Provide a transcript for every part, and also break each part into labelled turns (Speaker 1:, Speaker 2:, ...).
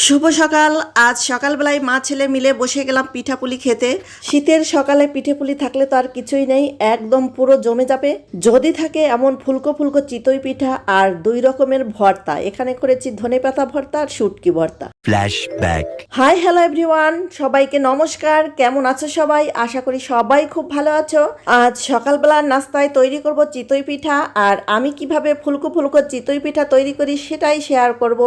Speaker 1: শুভ সকাল। আজ সকালবেলায় মা ছেলে মিলে বসে গেলাম পিঠাপুলি খেতে। শীতের সকালে পিঠেপুলি থাকলে তো আর কিছুই নেই, একদম পুরো জমে যাবে। যদি থাকে এমন ফুলকো ফুলকো চিতই পিঠা আর 2 রকমের ভর্তা। এখানে করেছি ধনেপাতা ভর্তা আর শুটকি ভর্তা।
Speaker 2: ফ্ল্যাশব্যাক।
Speaker 1: হাই হ্যালো এভরিওয়ান, সবাইকে নমস্কার। কেমন আছো সবাই? আশা করি সবাই খুব ভালো আছো। আজ সকালবেলার নাস্তায় তৈরি করব চিতই পিঠা, আর আমি কিভাবে ফুলকো ফুলকো চিতই পিঠা তৈরি করি সেটাই শেয়ার করব।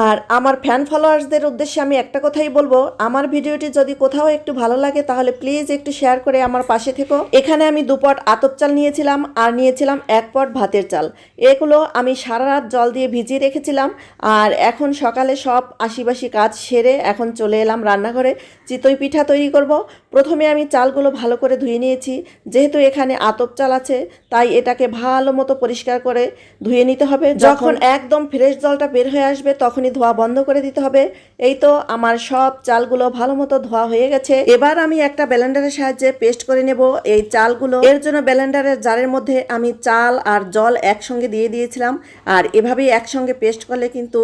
Speaker 1: আর আমার ফ্যান ফলোয়ার্সদের উদ্দেশ্যে আমি একটা কথাই বলবো, আমার ভিডিওটি যদি কোথাও একটু ভালো লাগে তাহলে প্লিজ একটু শেয়ার করে আমার পাশে থেকো। এখানে আমি 2 পট আতপ চাল নিয়েছিলাম আর নিয়েছিলাম 1 পট ভাতের চাল। এগুলো আমি সারা রাত জল দিয়ে ভিজিয়ে রেখেছিলাম। আর এখন সকালে সব আশিবাসি কাজ সেরে এখন চলে এলাম রান্নাঘরে। চিতই পিঠা তৈরি করব। প্রথমে আমি চালগুলো ভালো করে ধুয়ে নিয়েছি। যেহেতু এখানে আতপ চাল আছে তাই এটাকে ভালো মতো পরিষ্কার করে ধুয়ে নিতে হবে। যখন একদম ফ্রেশ জলটা বের হয়ে আসবে তখনই ধোয়া বন্ধ করে দিতে হবে। এই তো আমার সব চালগুলো ভালো মতো ধোয়া হয়ে গেছে। এবার আমি একটা ব্লেন্ডারের সাহায্যে পেস্ট করে নেব এই চালগুলো। এর জন্য ব্লেন্ডারের জারের মধ্যে আমি চাল আর জল একসঙ্গে দিয়ে দিয়েছিলাম। আর এভাবেই একসঙ্গে পেস্ট করলে কিন্তু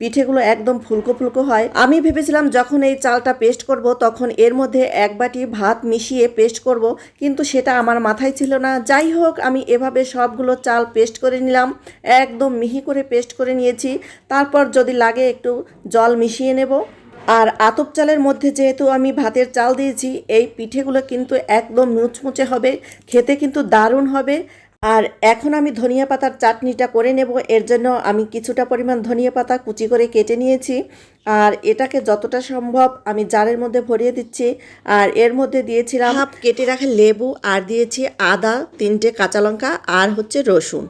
Speaker 1: পিঠেগুলো একদম ফুলকো ফুলকো হয়। আমি ভেবেছিলাম যখন এই চালটা পেস্ট করব তখন এর মধ্যে 1 বাটি ভাত মিশিয়ে পেস্ট করব, কিন্তু সেটা আমার মাথায় ছিল না। যাই হোক, আমি এভাবে সবগুলো চাল পেস্ট করে নিলাম, একদম মিহি করে পেস্ট করে নিয়েছি। তারপর যদি লাগে একটু জল মিশিয়ে নেব। আর আতপ চালের মধ্যে যেহেতু আমি ভাতের চাল দিয়েছি, এই পিঠেগুলো কিন্তু একদম মুচমুচে হবে, খেতে কিন্তু দারুণ হবে। আর এখন আমি ধনিয়া পাতার চাটনিটা করে নেব। এর জন্য আমি কিছুটা পরিমাণ ধনিয়া পাতা কুচি করে কেটে নিয়েছি। আর এটাকে যতটা সম্ভব আমি জারের মধ্যে ভরিয়ে দিচ্ছি। আর এর মধ্যে দিয়েছিলাম হাফ কেটে রাখা লেবু, আর দিয়েছি আদা, 3টে কাঁচা লঙ্কা, আর হচ্ছে রসুন,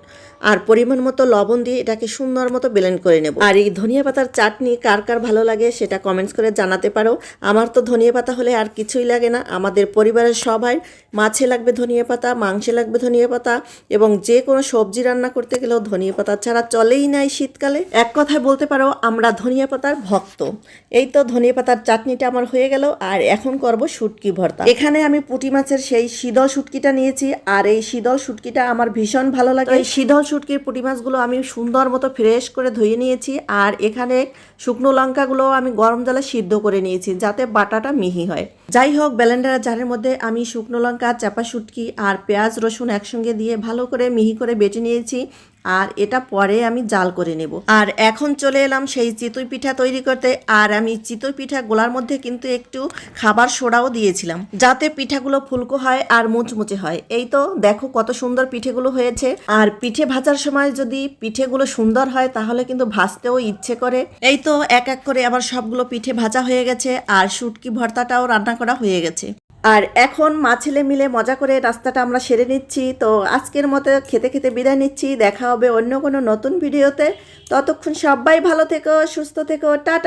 Speaker 1: আর পরিমাণ মতো লবণ দিয়ে এটাকে সুন্দর মতো ব্লেন্ড করে নেব। আর এই ধনিয়া পাতার চাটনি কার কার ভালো লাগে সেটা কমেন্টস করে জানাতে পারো। আমার তো ধনিয়া পাতা হলে আর কিছুই লাগে না। আমাদের পরিবারের সবাই মাছে লাগবে ধনিয়া পাতা, মাংসে লাগবে ধনিয়া পাতা, এবং যে কোনো সবজি রান্না করতে গেলেও ধনিয়া পাতা ছাড়া চলেই নাই শীতকালে। এক কথায় বলতে পারো আমরা ধনিয়া পাতার ভক্ত। এই তো ধনিয়া পাতার চাটনিটা আমার হয়ে গেল। আর এখন করব শুটকি ভর্তা। এখানে আমি পুঁটি মাছের সেই শীতল শুটকিটা নিয়েছি। আর এই শীতল শুটকিটা আমার ভীষণ ভালো লাগে। এই শীতল শুটকির পুঁটি মাছগুলো আমি সুন্দর মতো ফ্রেশ করে ধুয়ে নিয়েছি। আর এখানে শুকনো লঙ্কাগুলো আমি গরম জলে সিদ্ধ করে নিয়েছি যাতে বাটাটা মিহি হয়। যাই হোক, ব্লেন্ডারের জারের মধ্যে আমি শুকনো লঙ্কা, চাপা শুটকি আর পেঁয়াজ রসুন একসঙ্গে দিয়ে ভালো করে মিহি করে বেটে নিয়েছি। আর এটা পরে আমি জাল করে নেব। আর এখন চলে এলাম সেই চিতই পিঠা তৈরি করতে। আর আমি চিতই পিঠা গোলার মধ্যে কিন্তু একটু খাবার সোডাও দিয়েছিলাম যাতে পিঠাগুলো ফুলকো হয় আর মুচমুচে হয়। এই তো দেখো কত সুন্দর পিঠেগুলো হয়েছে। আর পিঠে ভাজার সময় যদি পিঠেগুলো সুন্দর হয় তাহলে কিন্তু ভাজতেও ইচ্ছে করে। এই তো এক এক করে আবার সবগুলো পিঠে ভাজা হয়ে গেছে। আর শুটকি ভর্তাটাও রান্না করা হয়ে গেছে। আর এখন মা ছেলে মিলে মজা করে রাস্তাটা আমরা সেরে নিচ্ছি। তো আজকের মতো খেতে খেতে বিদায় নিচ্ছি। দেখা হবে অন্য কোনো নতুন ভিডিওতে। ততক্ষণ সবাই ভালো থেকো, সুস্থ থেকো, টাটা।